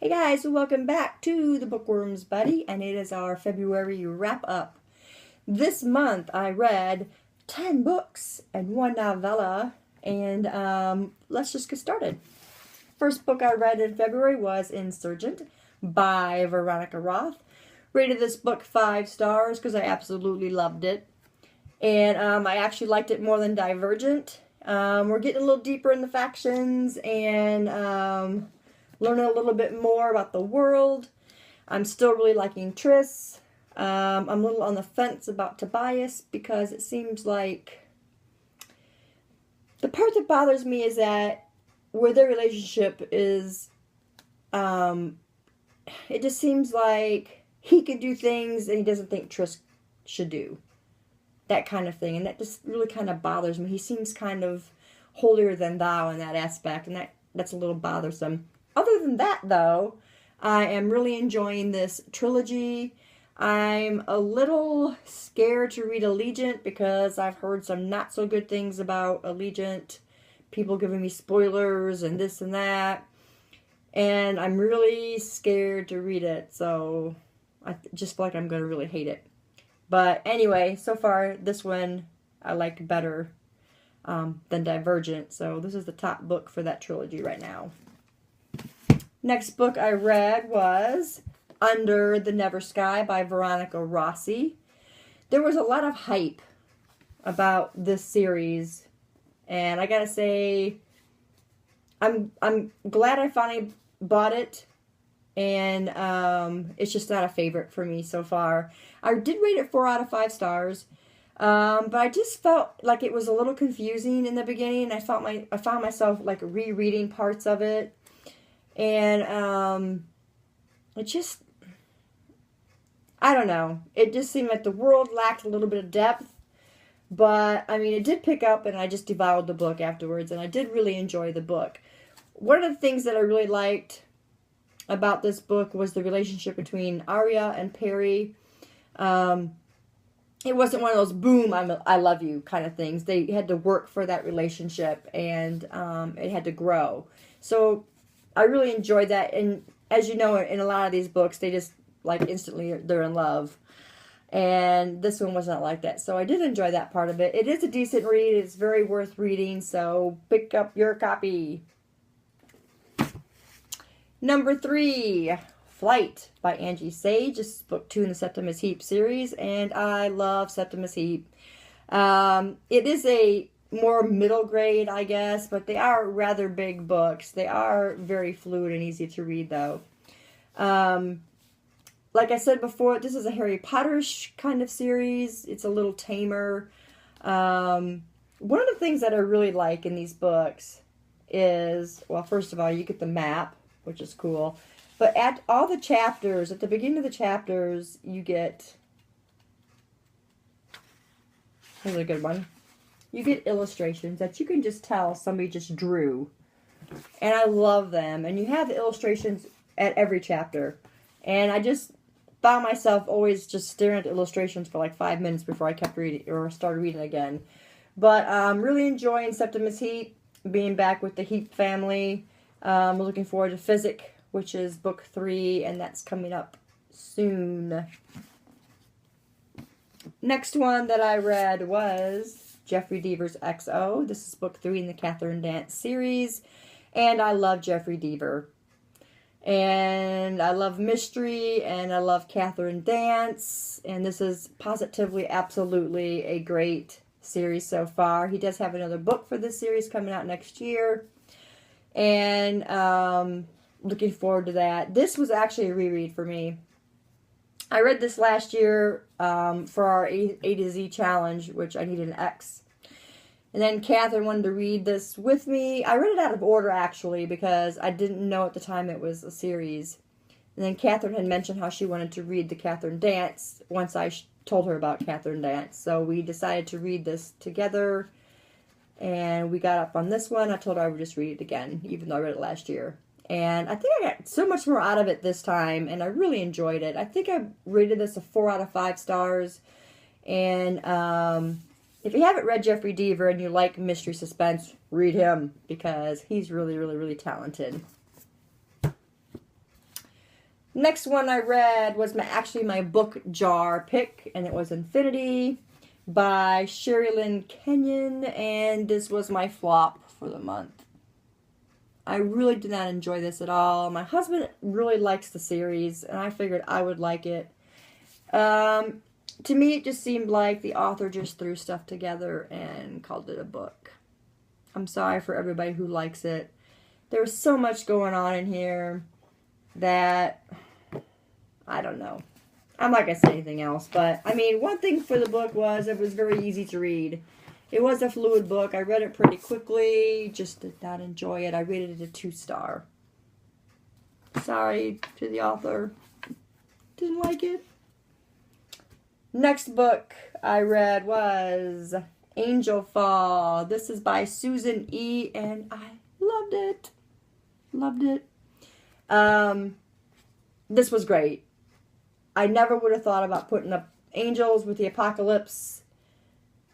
Hey guys, welcome back to the Bookworms Buddy, and it is our February wrap up. This month I read 10 books and one novella, and let's just get started. First book I read in February was Insurgent by Veronica Roth. Rated this book 5 stars because I absolutely loved it. And I actually liked it more than Divergent. We're getting a little deeper in the factions and learning a little bit more about the world. I'm still really liking Triss. I'm a little on the fence about Tobias because it seems like the part that bothers me is that where their relationship is, it just seems like he can do things and he doesn't think Triss should do. That kind of thing. And that just really kind of bothers me. He seems kind of holier than thou in that aspect, and that's a little bothersome. Other than that, though, I am really enjoying this trilogy. I'm a little scared to read Allegiant because I've heard some not so good things about Allegiant. People giving me spoilers and this and that. And I'm really scared to read it, so I just feel like I'm going to really hate it. But anyway, so far, this one I like better than Divergent. So this is the top book for that trilogy right now. Next book I read was Under the Never Sky by Veronica Rossi. There was a lot of hype about this series, and I gotta say, I'm glad I finally bought it, and it's just not a favorite for me so far. I did rate it 4 out of 5 stars, but I just felt like it was a little confusing in the beginning. I found myself like rereading parts of it. And it just, I don't know. It just seemed like the world lacked a little bit of depth. But, I mean, it did pick up, and I just devoured the book afterwards. And I did really enjoy the book. One of the things that I really liked about this book was the relationship between Arya and Perry. It wasn't one of those, boom, I love you kind of things. They had to work for that relationship, and it had to grow. So I really enjoyed that, and as you know, in a lot of these books, they just, like, instantly, they're in love, and this one was not like that, so I did enjoy that part of it. It is a decent read, it's very worth reading, so pick up your copy. Number 3, Flight by Angie Sage. This is book 2 in the Septimus Heap series, and I love Septimus Heap. It is a more middle grade, I guess, but they are rather big books. They are very fluid and easy to read, though. Like I said before, this is a Harry Potter-ish kind of series. It's a little tamer. One of the things that I really like in these books is, well, first of all, you get the map, which is cool. But at all the chapters, at the beginning of the chapters, you get, here's a good one. You get illustrations that you can just tell somebody just drew. And I love them. And you have the illustrations at every chapter. And I just found myself always just staring at the illustrations for like 5 minutes before I kept reading or started reading again. But I'm really enjoying Septimus Heap, being back with the Heap family. I'm looking forward to Physic, which is book 3, and that's coming up soon. Next one that I read was Jeffrey Deaver's XO. This is book 3 in the Catherine Dance series. And I love Jeffrey Deaver. And I love mystery, and I love Catherine Dance. And this is positively, absolutely a great series so far. He does have another book for this series coming out next year. And looking forward to that. This was actually a reread for me. I read this last year for our A to Z challenge, which I needed an X. And then Catherine wanted to read this with me. I read it out of order, actually, because I didn't know at the time it was a series. And then Catherine had mentioned how she wanted to read the Catherine Dance once I told her about Catherine Dance. So we decided to read this together. And we got up on this one. I told her I would just read it again, even though I read it last year. And I think I got so much more out of it this time, and I really enjoyed it. I think I rated this a 4 out of 5 stars. And if you haven't read Jeffrey Deaver and you like mystery suspense, read him, because he's really, really, really talented. Next one I read was actually my book jar pick, and it was Infinity by Sherry Lynn Kenyon, and this was my flop for the month. I really did not enjoy this at all. My husband really likes the series, and I figured I would like it. To me, it just seemed like the author just threw stuff together and called it a book. I'm sorry for everybody who likes it. There was so much going on in here that, I don't know. I'm not going to say anything else, but, I mean, one thing for the book was it was very easy to read. It was a fluid book. I read it pretty quickly, just did not enjoy it. I rated it a 2-star. Sorry to the author. Didn't like it. Next book I read was Angel Fall. This is by Susan E., and I loved it. Loved it. This was great. I never would have thought about putting up angels with the apocalypse,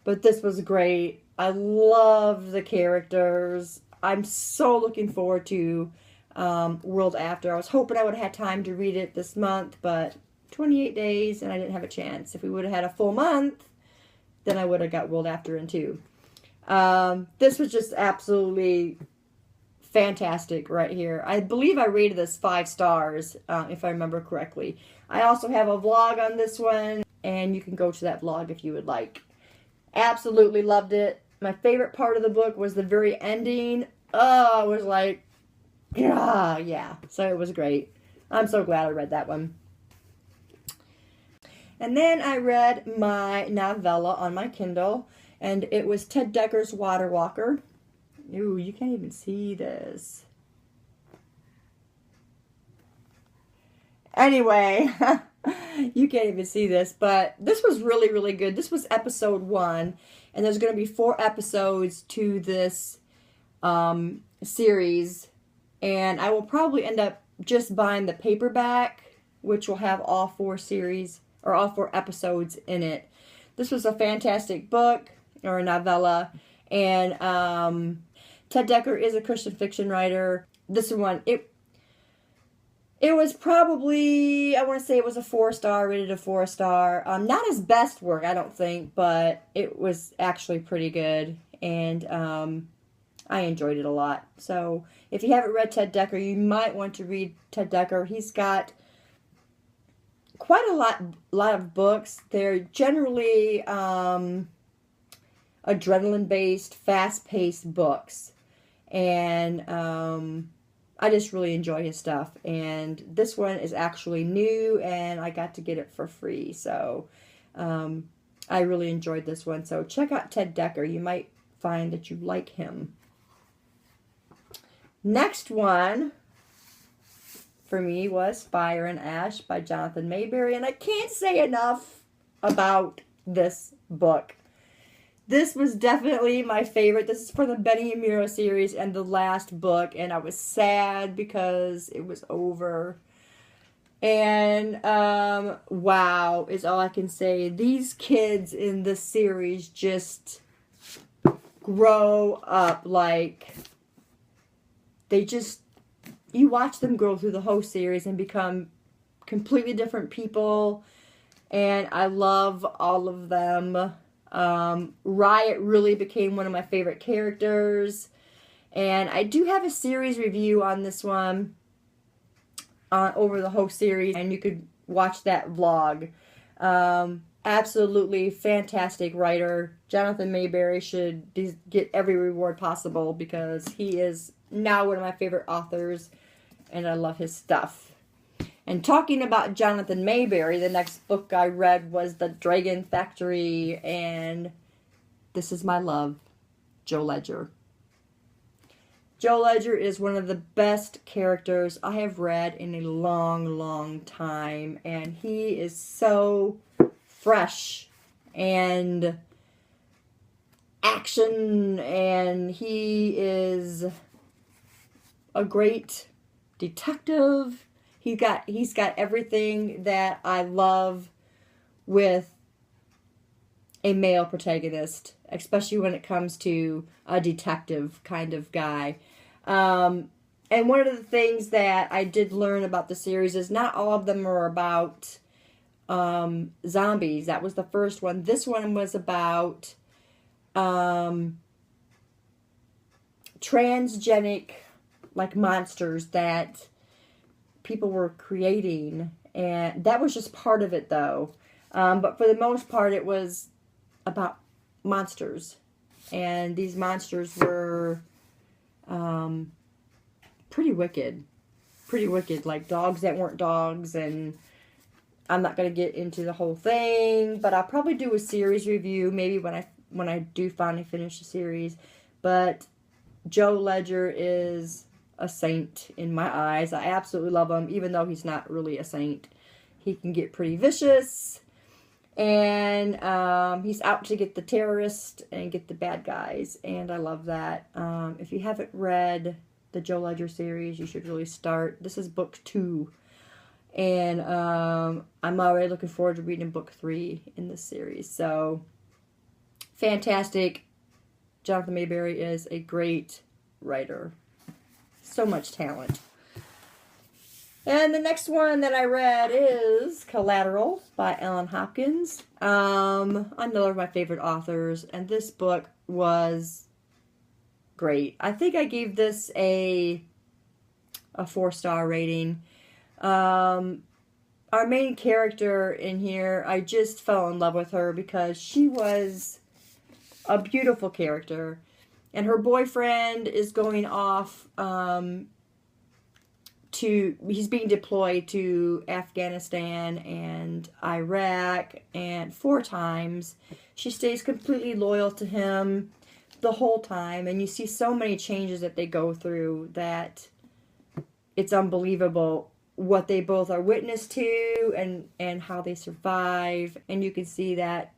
but this was great. I love the characters. I'm so looking forward to World After. I was hoping I would have had time to read it this month, but 28 days and I didn't have a chance. If we would have had a full month, then I would have got World After in too. This was just absolutely fantastic right here. I believe I rated this 5 stars, if I remember correctly. I also have a vlog on this one, and you can go to that vlog if you would like. Absolutely loved it. My favorite part of the book was the very ending. Oh, I was like, yeah. So it was great. I'm so glad I read that one. And then I read my novella on my Kindle, and it was Ted Decker's Waterwalker. Ooh, you can't even see this. Anyway, you can't even see this, but this was really, really good. This was episode 1, and there's going to be 4 episodes to this series, and I will probably end up just buying the paperback, which will have all 4 series, or all 4 episodes in it. This was a fantastic book, or a novella, and Ted Decker is a Christian fiction writer. This one, it was probably, I want to say it was a 4-star, rated a 4-star. Not his best work, I don't think, but it was actually pretty good, and I enjoyed it a lot. So if you haven't read Ted Decker, you might want to read Ted Decker. He's got quite a lot of books. They're generally adrenaline-based, fast-paced books, and I just really enjoy his stuff. And this one is actually new, and I got to get it for free, so I really enjoyed this one. So check out Ted Decker. You might find that you like him. Next one for me was Fire and Ash by Jonathan Mayberry, and I can't say enough about this book. This was definitely my favorite. This is for the Benny and Miro series and the last book, and I was sad because it was over. And wow is all I can say. These kids in this series just grow up like they just, you watch them grow through the whole series and become completely different people, and I love all of them. Riot really became one of my favorite characters, and I do have a series review on this one over the whole series, and you could watch that vlog. Absolutely fantastic writer. Jonathan Mayberry should get every reward possible because he is now one of my favorite authors, and I love his stuff. And talking about Jonathan Mayberry, the next book I read was The Dragon Factory, and this is my love, Joe Ledger. Joe Ledger is one of the best characters I have read in a long, long time, and he is so fresh and action, and he is a great detective. He's got everything that I love with a male protagonist, especially when it comes to a detective kind of guy. And one of the things that I did learn about the series is not all of them are about zombies. That was the first one. This one was about transgenic, like, monsters that people were creating. And that was just part of it, though. But for the most part, it was about monsters. And these monsters were pretty wicked. Pretty wicked. Like dogs that weren't dogs. And I'm not going to get into the whole thing. But I'll probably do a series review. Maybe when I do finally finish the series. But Joe Ledger is a saint in my eyes. I absolutely love him, even though he's not really a saint. He can get pretty vicious, and he's out to get the terrorists and get the bad guys, and I love that. If you haven't read the Joe Ledger series, you should really start. This is book 2, and I'm already looking forward to reading book 3 in this series. So, fantastic. Jonathan Mayberry is a great writer. So much talent. And the next one that I read is Collateral by Ellen Hopkins. Another of my favorite authors. And this book was great. I think I gave this a 4-star rating. Our main character in here, I just fell in love with her because she was a beautiful character. And her boyfriend is going off he's being deployed to Afghanistan and Iraq, and 4 times. She stays completely loyal to him the whole time, and you see so many changes that they go through that it's unbelievable what they both are witness to and how they survive. And you can see that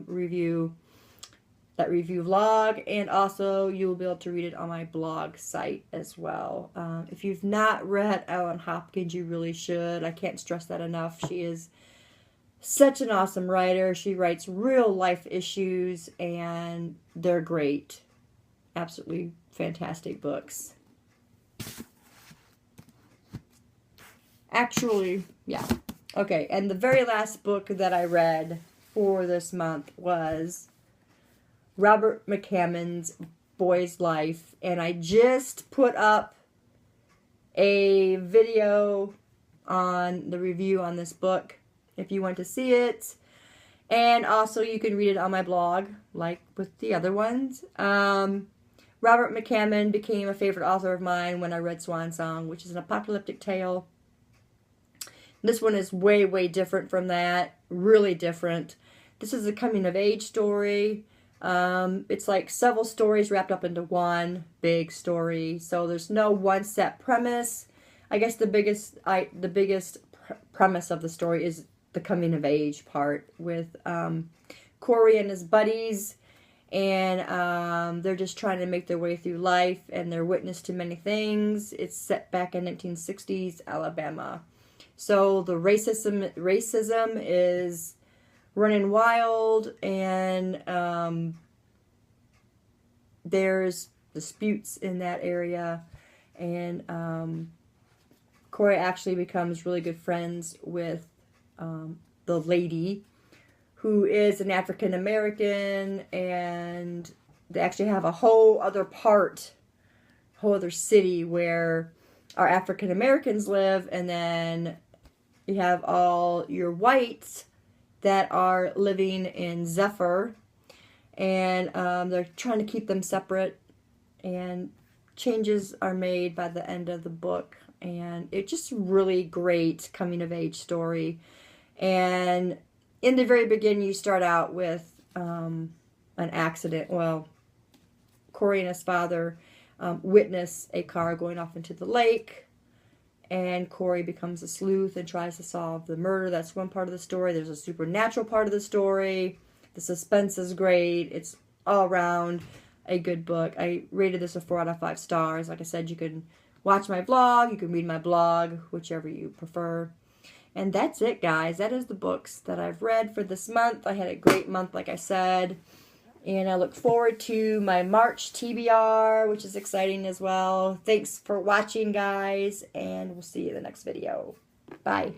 review vlog, and also you'll be able to read it on my blog site as well. If you've not read Ellen Hopkins, you really should. I can't stress that enough. She is such an awesome writer. She writes real life issues, and they're great. Absolutely fantastic books. Actually, yeah. Okay, and the very last book that I read for this month was Robert McCammon's Boy's Life, and I just put up a video on the review on this book if you want to see it, and also you can read it on my blog like with the other ones. Robert McCammon became a favorite author of mine when I read Swan Song, which is an apocalyptic tale. This one is way, way different from that. Really different. This is a coming-of-age story. It's like several stories wrapped up into one big story. So there's no one set premise. I guess the biggest premise of the story is the coming-of-age part with Corey and his buddies. And they're just trying to make their way through life, and they're witness to many things. It's set back in 1960s Alabama. So the racism is running wild, and there's disputes in that area, and Corey actually becomes really good friends with the lady who is an African American, and they actually have a whole other city where our African Americans live, and then you have all your whites that are living in Zephyr, and they're trying to keep them separate, and changes are made by the end of the book, and it's just really great coming-of-age story. And in the very beginning, you start out with an accident. Well, Corey and his father witness a car going off into the lake, and Corey becomes a sleuth and tries to solve the murder. That's one part of the story. There's a supernatural part of the story. The suspense is great. It's all around a good book. I rated this a 4 out of 5 stars. Like I said, you can watch my vlog. You can read my blog, whichever you prefer. And that's it, guys. That is the books that I've read for this month. I had a great month, like I said. And I look forward to my March TBR, which is exciting as well. Thanks for watching, guys, and we'll see you in the next video. Bye.